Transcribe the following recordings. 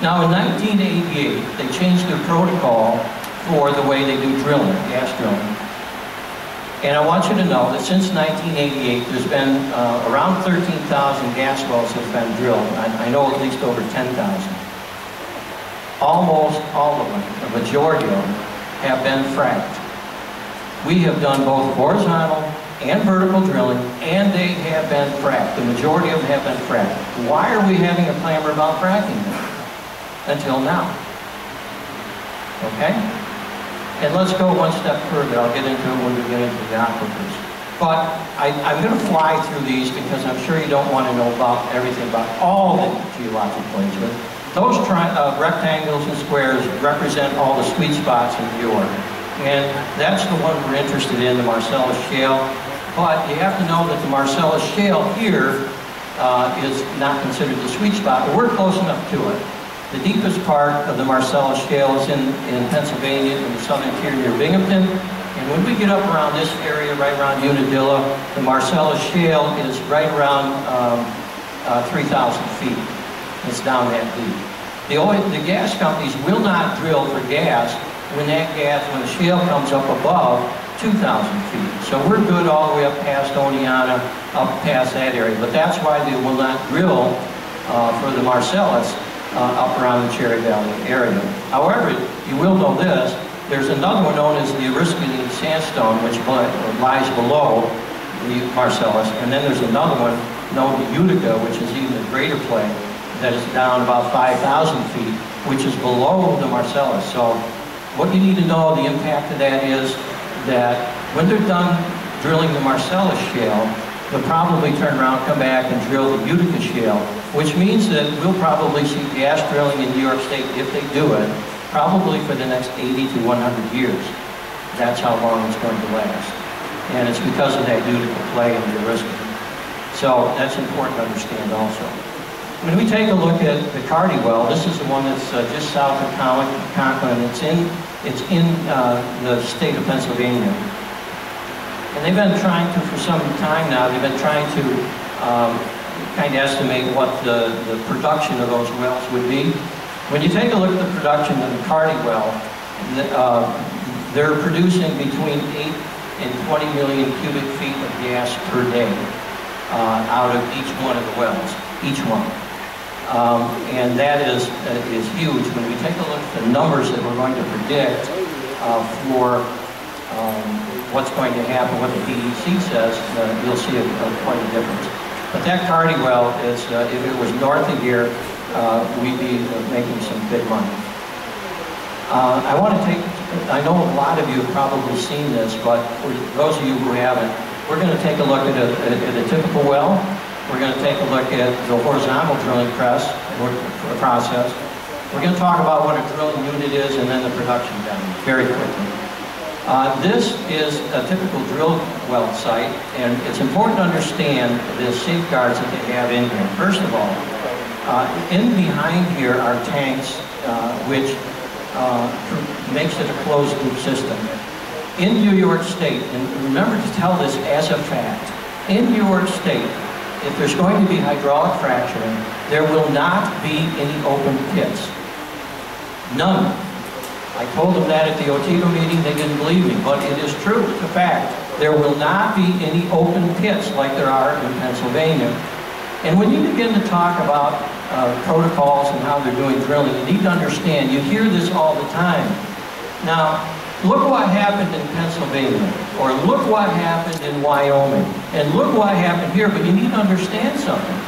Now in 1988, they changed their protocol for the way they do drilling, gas drilling. And I want you to know that since 1988, there's been around 13,000 gas wells have been drilled. I know at least over 10,000. Almost all of them, the majority of them, have been fracked. We have done both horizontal and vertical drilling, and they have been fracked. The majority of them have been fracked. Why are we having a clamor about fracking them? Until now. Okay? And let's go one step further. I'll get into it when we get into the aquifers. But I'm going to fly through these because I'm sure you don't want to know about everything about all the geologic placement. Those rectangles and squares represent all the sweet spots in the ore. And that's the one we're interested in, the Marcellus Shale. But you have to know that the Marcellus Shale here is not considered the sweet spot, but we're close enough to it. The deepest part of the Marcellus Shale is in Pennsylvania, in the southern tier near Binghamton. And when we get up around this area, right around Unadilla, the Marcellus Shale is right around 3,000 feet. It's down that deep. The gas companies will not drill for gas when the shale comes up above 2,000 feet. So we're good all the way up past Oneonta, up past that area. But that's why they will not drill for the Marcellus up around the Cherry Valley area. However, you will know this, there's another one known as the Oriskany Sandstone, which lies below the Marcellus, and then there's another one known as Utica, which is even a greater play, that is down about 5,000 feet, which is below the Marcellus. So what you need to know, the impact of that is that when they're done drilling the Marcellus Shale, they'll probably turn around, come back and drill the Utica Shale, which means that we'll probably see gas drilling in New York State, if they do it, probably for the next 80 to 100 years. That's how long it's going to last. And it's because of that Utica play and the risk. So that's important to understand also. When we take a look at the Carty well, this is the one that's just south of Conklin. It's in the state of Pennsylvania. And they've been trying to, for some time now, they've been trying to kind of estimate what the production of those wells would be. When you take a look at the production of the Carty well, they're producing between 8 and 20 million cubic feet of gas per day out of each one of the wells, each one. And that is huge. When we take a look at the numbers that we're going to predict for what's going to happen, what the DEC says, you'll see quite a difference. But that Carty well is, if it was north of here, we'd be making some big money. I know a lot of you have probably seen this, but for those of you who haven't, we're going to take a look at a typical well. We're going to take a look at the horizontal drilling process. We're going to talk about what a drilling unit is and then the production done very quickly. This is a typical drill well site, and it's important to understand the safeguards that they have in here. First of all, in behind here are tanks, which makes it a closed loop system. In New York State, and remember to tell this as a fact, in New York State, if there's going to be hydraulic fracturing, there will not be any open pits. None. I told them that at the Unatego meeting, they didn't believe me, but it is true, it's a fact. There will not be any open pits like there are in Pennsylvania. And when you begin to talk about protocols and how they're doing drilling, you need to understand, you hear this all the time. Now, look what happened in Pennsylvania, or look what happened in Wyoming, and look what happened here, but you need to understand something.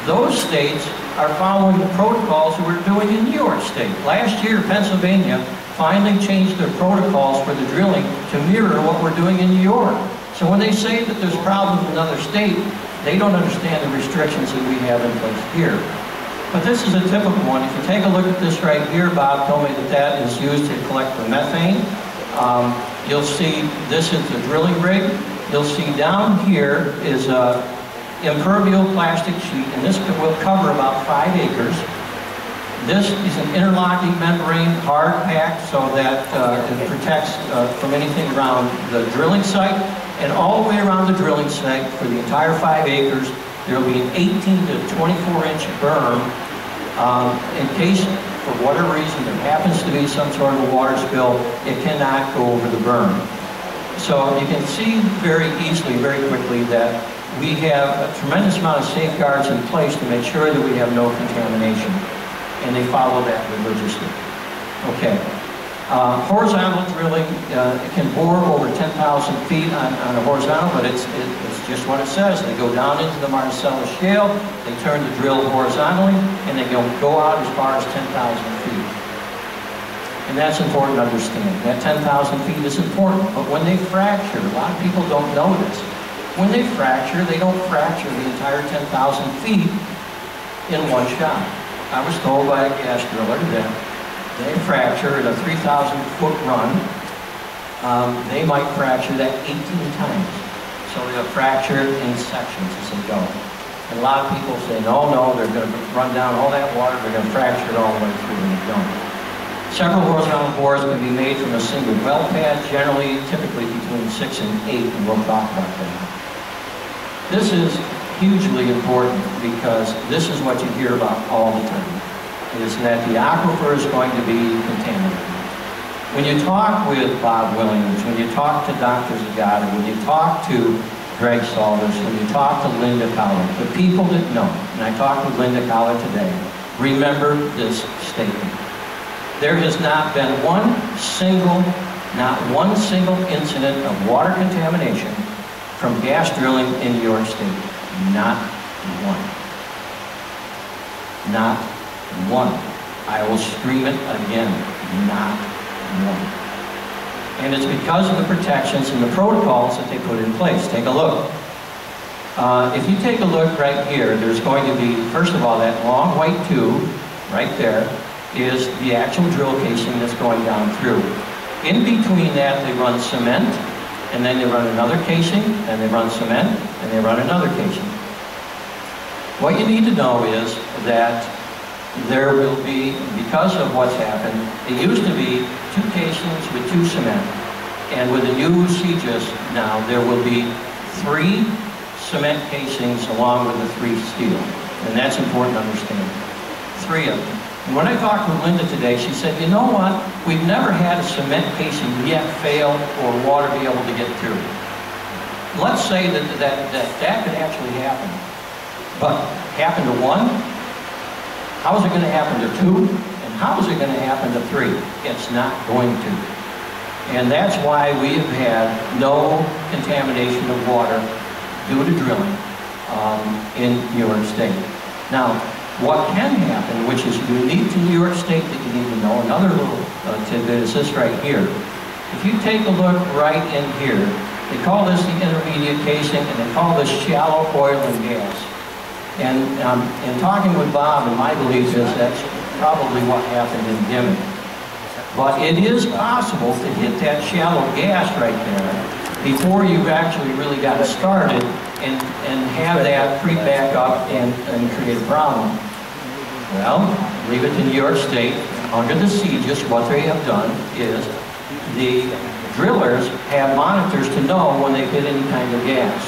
Those states are following the protocols that we're doing in New York State. Last year, Pennsylvania finally changed their protocols for the drilling to mirror what we're doing in New York. So when they say that there's problems in another state, they don't understand the restrictions that we have in place here. But this is a typical one. If you take a look at this right here, Bob told me that that is used to collect the methane. You'll see this is the drilling rig. You'll see down here is a impermeable plastic sheet, and this will cover about 5 acres. This is an interlocking membrane, hard packed, so that it protects from anything around the drilling site, and all the way around the drilling site for the entire 5 acres. There will be an 18 to 24-inch berm In case, for whatever reason, there happens to be some sort of a water spill, it cannot go over the berm. So you can see very easily, very quickly, that we have a tremendous amount of safeguards in place to make sure that we have no contamination. And they follow that religiously. Okay. Horizontal drilling, it can bore over 10,000 feet on a horizontal, but it's just what it says. They go down into the Marcellus Shale, they turn the drill horizontally, and they go out as far as 10,000 feet. And that's important to understand. That 10,000 feet is important, but when they fracture, a lot of people don't know this. When they fracture, they don't fracture the entire 10,000 feet in one shot. I was told by a gas driller that they fracture at a 3,000-foot run. They might fracture that 18 times. So they'll fracture it in sections as they go. And a lot of people say, no, they're going to run down all that water, they're going to fracture it all the way through, and they don't. Several horizontal bores can be made from a single well pad, typically between 6 and 8, and we'll talk about that. This is hugely important because this is what you hear about all the time, is that the aquifer is going to be contaminated. When you talk with Bob Williams, when you talk to Dr. Zagata, when you talk to Greg Salvers, when you talk to Linda Collard, the people that know, and I talked with Linda Collard today, remember this statement. There has not been not one single incident of water contamination from gas drilling in New York State. Not one. Not one. I will scream it again. Not one. And it's because of the protections and the protocols that they put in place. Take a look. If you take a look right here, there's going to be, first of all, that long white tube right there is the actual drill casing that's going down through. In between that, they run cement, and then they run another casing, and they run cement, and they run another casing. What you need to know is that there will be, because of what's happened, it used to be 2 casings with 2 cement, and with the new CGIS now, there will be 3 cement casings along with the 3 steel, and that's important to understand. 3 of them. And when I talked with Linda today, she said, you know what? We've never had a cement casing yet fail or water be able to get through. Let's say that could actually happen. But happen to 1? How is it going to happen to 2? And how is it going to happen to 3? It's not going to. And that's why we have had no contamination of water due to drilling in New York State. Now, what can happen, which is unique to New York State that you need to know, another little tidbit is this right here. If you take a look right in here, they call this the intermediate casing, and they call this shallow oil and gas. And in talking with Bob, and my belief is that's probably what happened in Dimmick. But it is possible to hit that shallow gas right there before you've actually really gotten started and have that creep back up and create a problem. Well, leave it to New York State. Under the CGIS, what they have done is the drillers have monitors to know when they hit any kind of gas.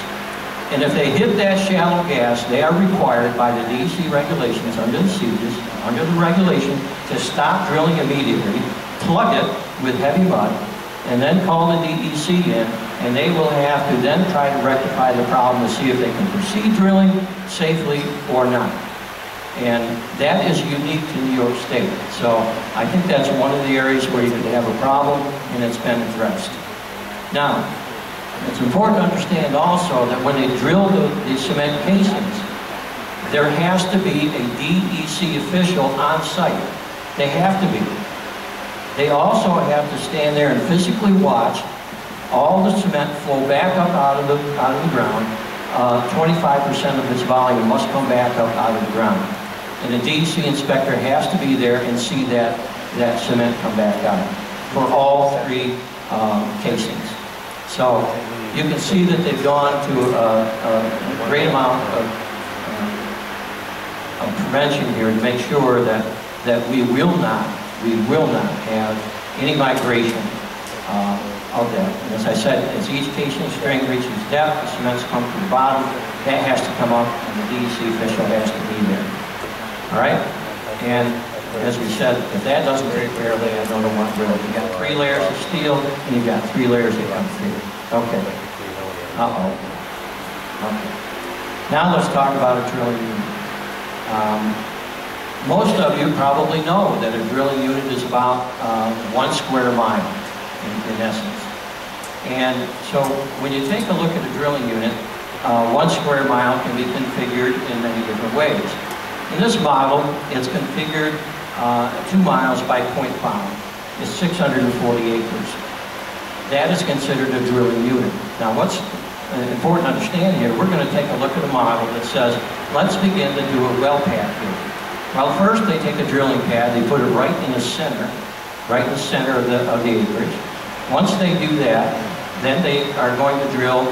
And if they hit that shallow gas, they are required by the DEC regulations under the CGIS, under the regulation, to stop drilling immediately, plug it with heavy mud, and then call the DEC in, and they will have to then try to rectify the problem to see if they can proceed drilling safely or not. And that is unique to New York State. So I think that's one of the areas where you could have a problem, and it's been addressed. Now, it's important to understand also that when they drill the cement casings, there has to be a DEC official on site. They have to be. They also have to stand there and physically watch all the cement flow back up out of the ground. 25% of its volume must come back up out of the ground. And the DEC inspector has to be there and see that cement come back out for all 3 casings. So you can see that they've gone to a great amount of prevention here to make sure that we will not have any migration of that. And as I said, as each casing string reaches depth, the cement's come to the bottom, that has to come up, and the DEC official has to be there. All right? And as we said, if that doesn't take care of it, I don't know what will. You got 3 layers of steel, and you got 3 layers of concrete. Okay. Uh-oh. Okay. Now let's talk about a drilling unit. Most of you probably know that a drilling unit is about 1 square mile in essence. And so when you take a look at a drilling unit, 1 square mile can be configured in many different ways. In this model, it's configured 2 miles by 0.5. It's 640 acres. That is considered a drilling unit. Now what's important to understand here, we're going to take a look at a model that says, let's begin to do a well pad here. Well, first they take a drilling pad, they put it right in the center of the acreage. Once they do that, then they are going to drill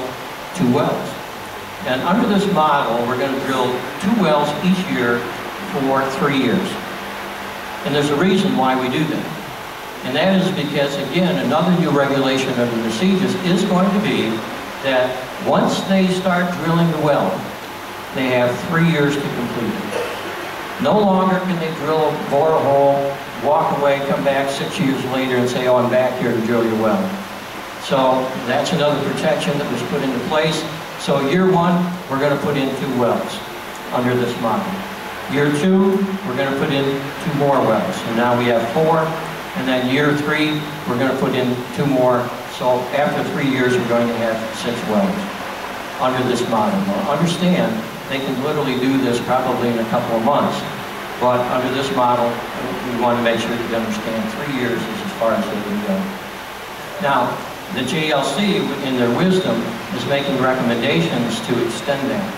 2 wells. And under this model, we're going to drill 2 wells each year for 3 years. And there's a reason why we do that. And that is because, again, another new regulation of the procedures is going to be that once they start drilling the well, they have 3 years to complete it. No longer can they bore a hole, walk away, come back 6 years later and say, oh, I'm back here to drill your well. So that's another protection that was put into place. So year 1, we're going to put in 2 wells under this model. Year 2, we're going to put in 2 more wells. So now we have 4. And then year 3, we're going to put in 2 more. So after 3 years, we're going to have 6 wells under this model. Now understand, they can literally do this probably in a couple of months. But under this model, we want to make sure that you understand 3 years is as far as they can go. Now, the JLC, in their wisdom, is making recommendations to extend that.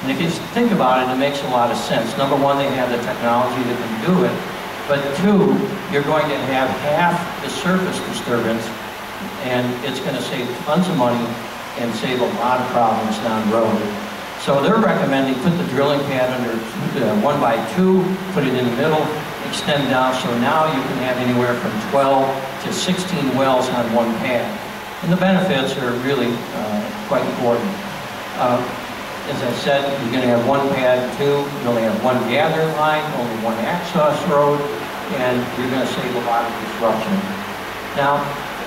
And if you think about it, it makes a lot of sense. Number 1, they have the technology that can do it. But 2, you're going to have half the surface disturbance, and it's going to save tons of money and save a lot of problems down the road. So they're recommending put the drilling pad under 1 by 2, put it in the middle, extend down, so now you can have anywhere from 12 to 16 wells on 1 pad. And the benefits are really quite important. As I said, you're going to have 1 pad 2, you only have 1 gathering line, only 1 access road, and you're going to save a lot of disruption. Now,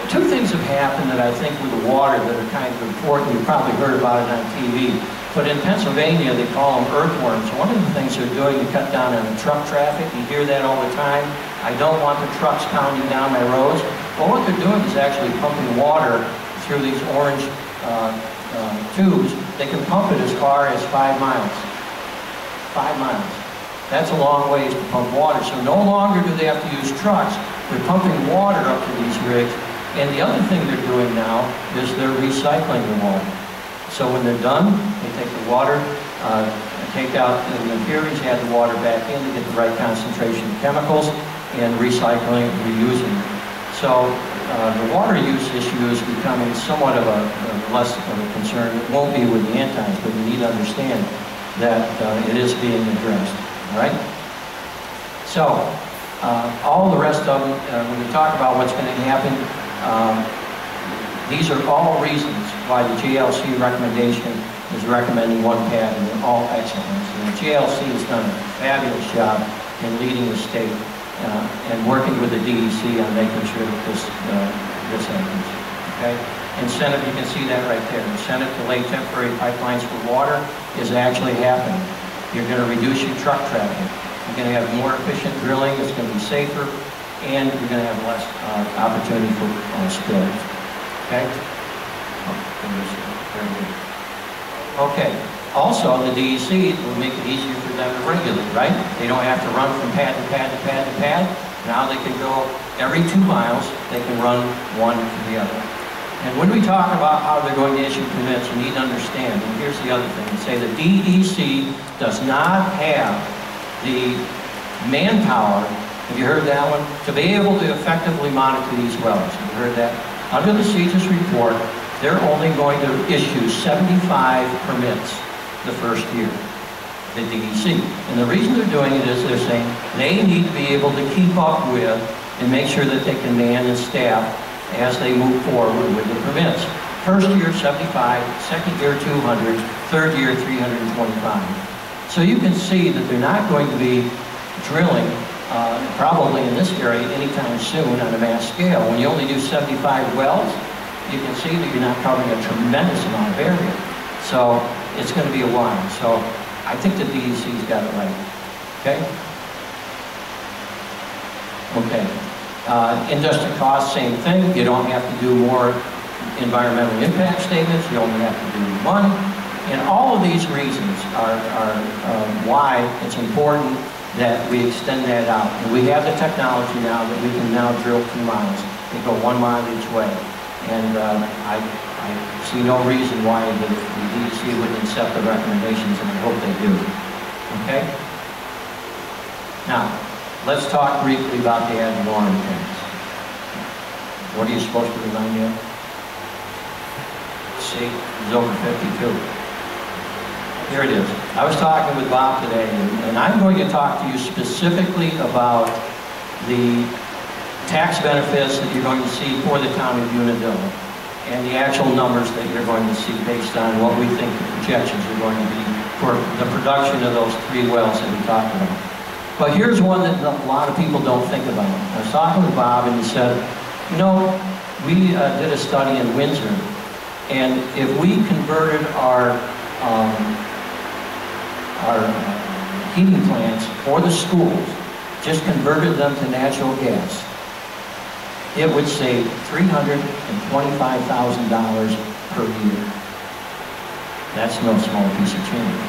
2 things have happened that I think with the water that are kind of important. You've probably heard about it on TV. But in Pennsylvania, they call them earthworms. One of the things they're doing to cut down on the truck traffic, you hear that all the time, I don't want the trucks pounding down my roads. Well, what they're doing is actually pumping water through these orange tubes. They can pump it as far as 5 miles. 5 miles. That's a long ways to pump water. So no longer do they have to use trucks. They're pumping water up to these rigs. And the other thing they're doing now is they're recycling the water. So when they're done, they take the water, take out the impurities, add the water back in to get the right concentration of chemicals, and recycling and reusing it. So the water use issue is becoming somewhat of a less of a concern. It won't be with the antis, but you need to understand that it is being addressed. All right? So all the rest of them, when we talk about what's going to happen, these are all reasons why the JLC recommendation is recommending 1 pad, and they're all excellent. And the JLC has done a fabulous job in leading the state and working with the DEC on making sure that this happens. Okay? Incentive, you can see that right there. Incentive to lay temporary pipelines for water is actually happening. You're going to reduce your truck traffic. You're going to have more efficient drilling. It's going to be safer, and you're going to have less opportunity for spills. Okay? Very good. Okay. Also, the DEC will make it easier for them to regulate, right? They don't have to run from pad to pad to pad to pad. Now they can go every 2 miles, they can run one to the other. And when we talk about how they're going to issue permits, you need to understand, and here's the other thing, say the DEC does not have the manpower, have you heard that one? To be able to effectively monitor these wells. Have you heard that? Under the CEGIS report, they're only going to issue 75 permits the first year, the DEC. And the reason they're doing it is they're saying they need to be able to keep up with and make sure that they can man and staff as they move forward with the permits. First year, 75, second year, 200, third year, 325. So you can see that they're not going to be drilling, probably in this area anytime soon on a mass scale. When you only do 75 wells, you can see that you're not covering a tremendous amount of area. So it's going to be a while. So I think the DEC's got it right. Okay? Okay. Industry costs, same thing. You don't have to do more environmental impact statements. You only have to do one. And all of these reasons are why it's important that we extend that out. And we have the technology now that we can now drill 2 miles. They go 1 mile each way. And I see no reason why the DEC wouldn't accept the recommendations, and I hope they do. Okay? Now, let's talk briefly about the ad valorem tax. What are you supposed to remind you of? See, it's over 52. Here it is. I was talking with Bob today, and I'm going to talk to you specifically about the tax benefits that you're going to see for the town of Unadilla and the actual numbers that you're going to see based on what we think the projections are going to be for the production of those 3 wells that we talked about. But here's one that a lot of people don't think about. I was talking with Bob, and he said, you know, we did a study in Windsor, and if we converted our heating plants for the schools, just converted them to natural gas, it would save $325,000 per year. That's no small piece of change.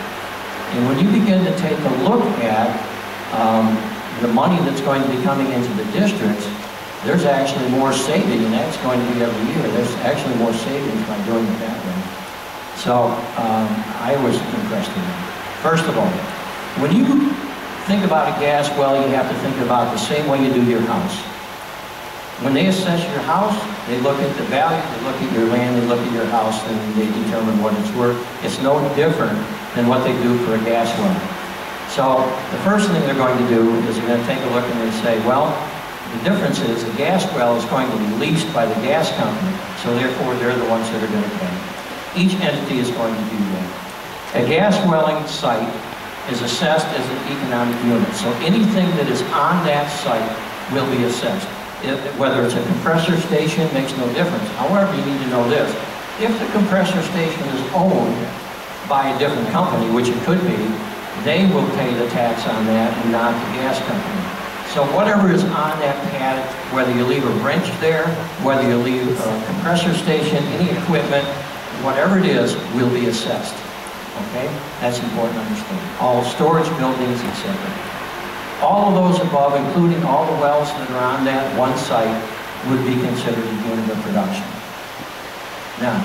And when you begin to take a look at the money that's going to be coming into the districts, there's actually more saving, and that's going to be every year. There's actually more savings by doing it that way. So I was impressed with that. First of all, when you think about a gas well, you have to think about the same way you do your house. When they assess your house, they look at the value, they look at your land, they look at your house, and they determine what it's worth. It's no different than what they do for a gas well. So the first thing they're going to do is they're going to take a look and they say, well, the difference is the gas well is going to be leased by the gas company, so therefore they're the ones that are going to pay. Each entity is going to do that. A gas welling site is assessed as an economic unit, so anything that is on that site will be assessed. Whether it's a compressor station makes no difference. However, you need to know this. If the compressor station is owned by a different company, which it could be, they will pay the tax on that and not the gas company. So whatever is on that pad, whether you leave a wrench there, whether you leave a compressor station, any equipment, whatever it is, will be assessed. Okay? That's important to understand. All storage buildings, etc. All of those above, including all the wells that are on that one site, would be considered a unit of production. Now,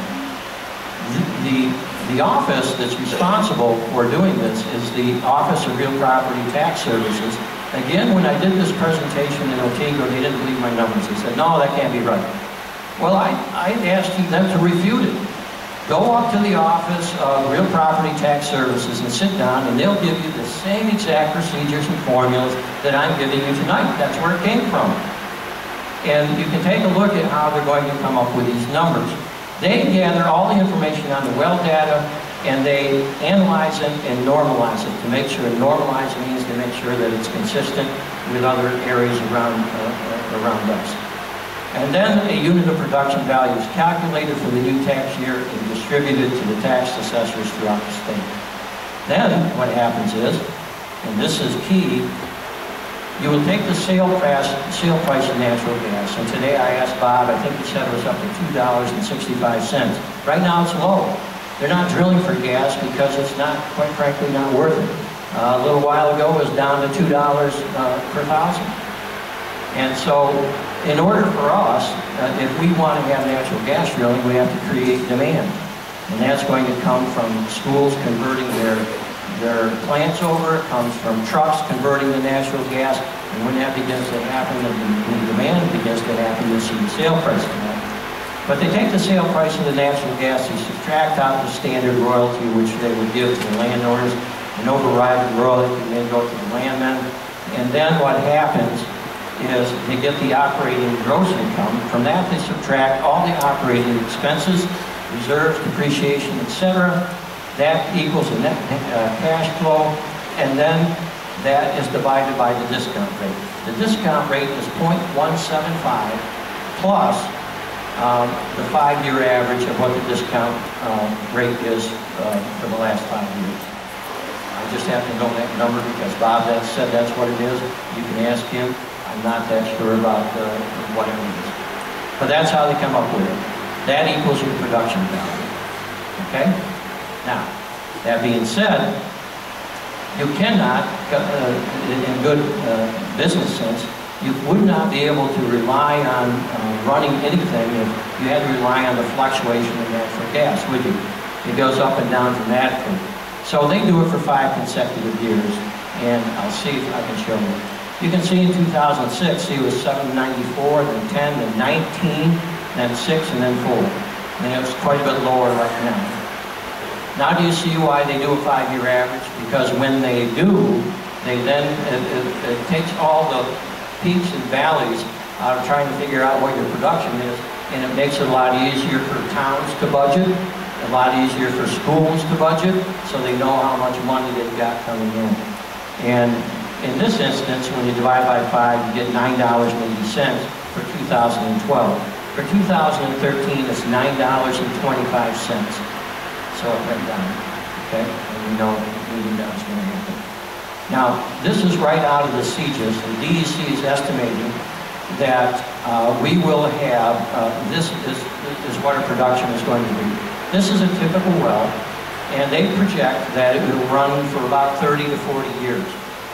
the office that's responsible for doing this is the Office of Real Property Tax Services. Again, when I did this presentation in Unatego, they didn't believe my numbers. They said, no, that can't be right. Well, I asked them to refute it. Go up to the Office of Real Property Tax Services and sit down, and they'll give you the same exact procedures and formulas that I'm giving you tonight. That's where it came from. And you can take a look at how they're going to come up with these numbers. They gather all the information on the well data, and they analyze it and normalize it to make sure. Normalize means to make sure that it's consistent with other areas around us. And then a unit of production value is calculated for the new tax year and distributed to the tax assessors throughout the state. Then what happens is, and this is key, you will take the sale price of natural gas. And today I asked Bob, I think he said it was up to $2.65. Right now it's low. They're not drilling for gas because it's not, quite frankly, not worth it. A little while ago it was down to $2 per thousand. And so, in order for us, if we want to have natural gas drilling, we have to create demand. And that's going to come from schools converting their plants over. It comes from trucks converting to natural gas. And when that begins to happen, and the demand begins to happen, you'll see the sale price of that. But they take the sale price of the natural gas, they subtract out the standard royalty, which they would give to the landowners, and override the royalty, and then go to the landmen. And then what happens is they get the operating gross income. From that, they subtract all the operating expenses, reserves, depreciation, etc. That equals a net cash flow, and then that is divided by the discount rate. The discount rate is 0.175 plus the 5-year average of what the discount rate is for the last 5 years. I just happen to know that number because Bob said that's what it is. You can ask him. I'm not that sure about what it is. But that's how they come up with it. That equals your production value. Okay? Now, that being said, you cannot, in good business sense, you would not be able to rely on running anything if you had to rely on the fluctuation in natural gas, would you? It goes up and down dramatically. So they do it for 5 consecutive years, and I'll see if I can show you. You can see in 2006, it was 794, then 10, then 19, then 6, and then 4. And it was quite a bit lower right now. Now do you see why they do a 5-year average? Because when they do, they then, it takes all the peaks and valleys out of trying to figure out what your production is, and it makes it a lot easier for towns to budget, a lot easier for schools to budget, so they know how much money they've got coming in. And in this instance, when you divide by 5, you get $9.80 for 2012. For 2013, it's $9.25. So it went down, okay? And we know that's going to happen. Now, this is right out of the CGIS. The DEC is estimating that we will have, this is what our production is going to be. This is a typical well, and they project that it will run for about 30 to 40 years.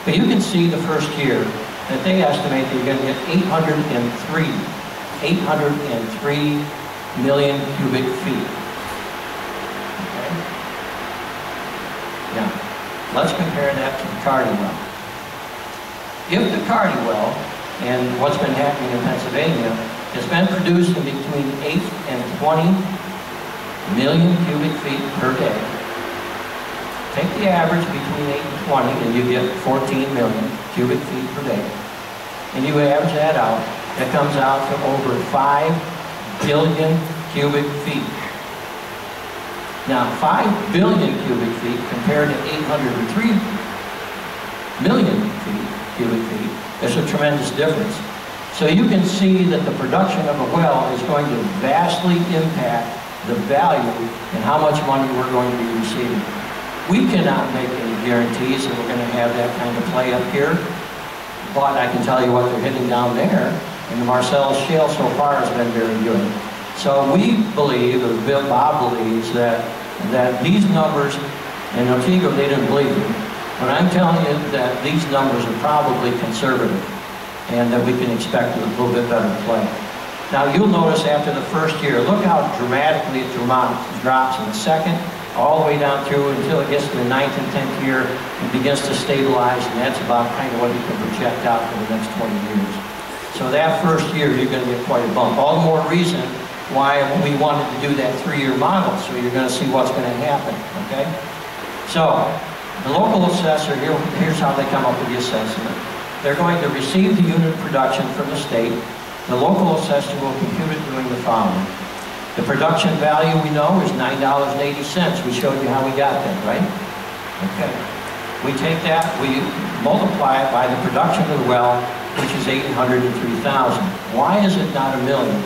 But you can see the first year that they estimate that you're going to get 803 million cubic feet. Okay? Now, let's compare that to the Cardi well. If the Cardi well, and what's been happening in Pennsylvania, has been produced in between 8 and 20 million cubic feet per day, take the average between 8 and 20 and you get 14 million cubic feet per day. And you average that out, that comes out to over 5 billion cubic feet. Now, 5 billion cubic feet compared to 803 million cubic feet, there's a tremendous difference. So you can see that the production of a well is going to vastly impact the value and how much money we're going to be receiving. We cannot make any guarantees that we're going to have that kind of play up here, but I can tell you what they're hitting down there, and the Marcellus Shale so far has been very good. So we believe, or Bob believes, that these numbers, and Unatego, they didn't believe it, but I'm telling you that these numbers are probably conservative, and that we can expect a little bit better play. Now you'll notice after the first year, look how dramatically it drops in the second, all the way down through until it gets to the 9th and 10th year and begins to stabilize, and that's about kind of what you can project out for the next 20 years. So that first year, you're going to get quite a bump. All the more reason why we wanted to do that 3-year model, so you're going to see what's going to happen, okay? So, the local assessor, here's how they come up with the assessment. They're going to receive the unit production from the state. The local assessor will compute it doing the following. The production value we know is $9.80. We showed you how we got that, right? Okay. We take that, we multiply it by the production of the well, which is 803,000. Why is it not a million?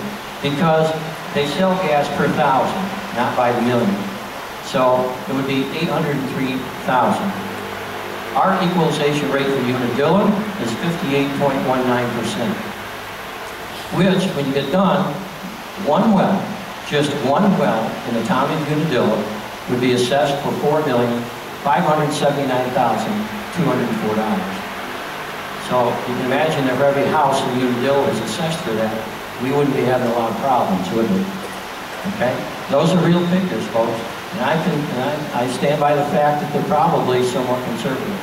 Because they sell gas per thousand, not by the million. So it would be 803,000. Our equalization rate for Unadilla is 58.19%. Which, when you get done, one well, just one well in the town of Unadilla would be assessed for $4,579,204. So you can imagine if every house in Unadilla was assessed for that, we wouldn't be having a lot of problems, would we? Okay? Those are real figures, folks. And I stand by the fact that they're probably somewhat conservative.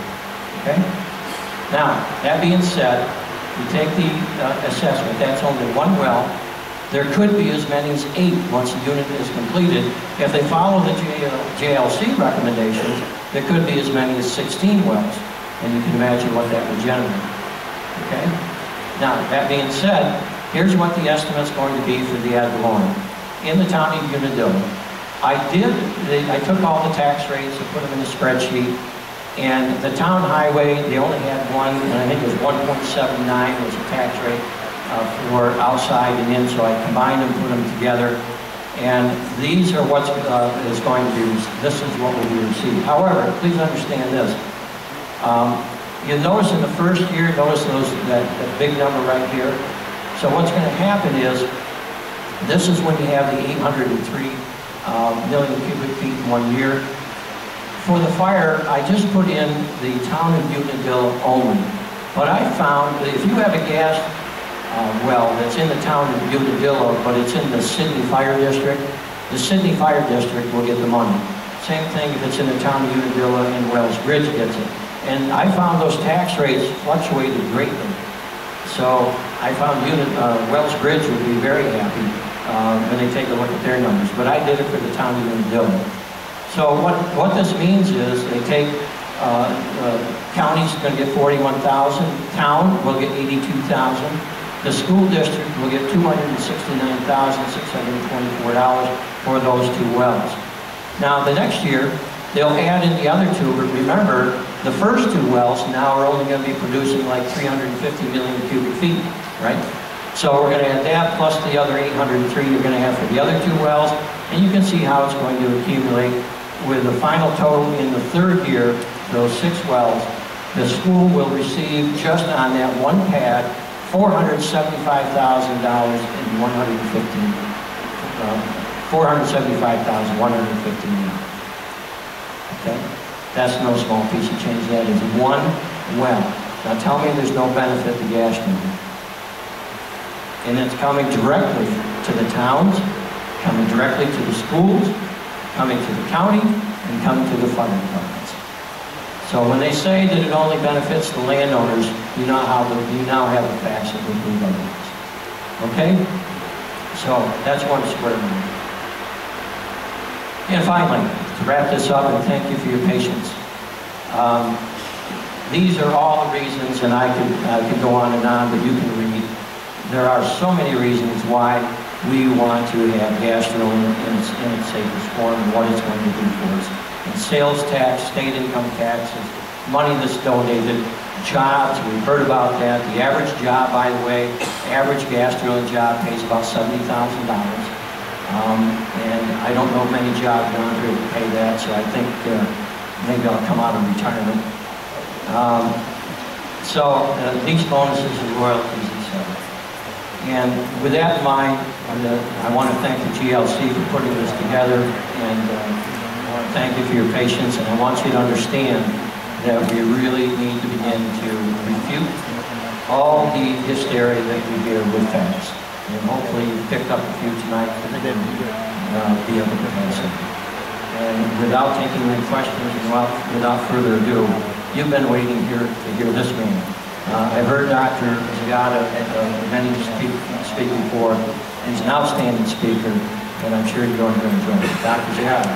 Okay? Now, that being said, you take the assessment, that's only one well. There could be as many as 8 once the unit is completed. If they follow the JLC recommendations, there could be as many as 16 wells. And you can imagine what that would generate. Okay? Now, that being said, here's what the estimate's going to be for the ad valorem. In the town of Unadilla, I took all the tax rates and put them in a spreadsheet, And the town highway, they only had one, and I think it was 1.79 was a tax rate for outside and in, so I combined them, put them together. And these are what is going to be, this is what will be received. However, please understand this. You'll notice in the first year, notice that big number right here. So what's going to happen is, this is when you have the 803 million cubic feet in 1 year. For the fire, I just put in the town of Unadilla only. But I found that if you have a gas well that's in the town of Unadilla, but it's in the Sydney Fire District, the Sydney Fire District will get the money. Same thing if it's in the town of Unadilla and Wells Bridge gets it. And I found those tax rates fluctuated greatly. So I found Wells Bridge would be very happy when they take a look at their numbers. But I did it for the town of Unadilla. So what this means is they take, county's going to get 41,000, town will get 82,000, the school district will get $269,624 for those two wells. Now the next year, they'll add in the other two, but remember, the first two wells now are only going to be producing like 350 million cubic feet, right? So we're going to add that plus the other 803 you're going to have for the other two wells, and you can see how it's going to accumulate with the final total in the third year, those 6 wells. The school will receive just on that one pad $475,000 and $475,115. Okay, that's no small piece of change. That is one well. Now tell me there's no benefit to gas company. And it's coming directly to the towns, coming directly to the schools, coming to the county, and coming to the fire departments. So when they say that it only benefits the landowners, you now have the facts that will prove otherwise. Okay? So that's one square meter. And finally, to wrap this up, and thank you for your patience. These are all the reasons, and I could go on, but you can read. There are so many reasons why we want to have gas drilling in its safest form and what it's going to do for us. And sales tax, state income taxes, money that's donated, jobs, we've heard about that. The average job, by the way, average gas drilling job pays about $70,000. And I don't know many jobs around here that pay that, so I think maybe I'll come out of retirement. These bonuses and royalties, etc. And with that in mind, I want to thank the GLC for putting this together, and I want to thank you for your patience, and I want you to understand that we really need to begin to refute all the hysteria that we hear with facts. And hopefully you picked up a few tonight and be able to answer. And without taking any questions, and without further ado, you've been waiting here to hear this man. I've heard Dr. Zagata many speak before. He's an outstanding speaker, and I'm sure you're going to enjoy it. Dr. Zagata.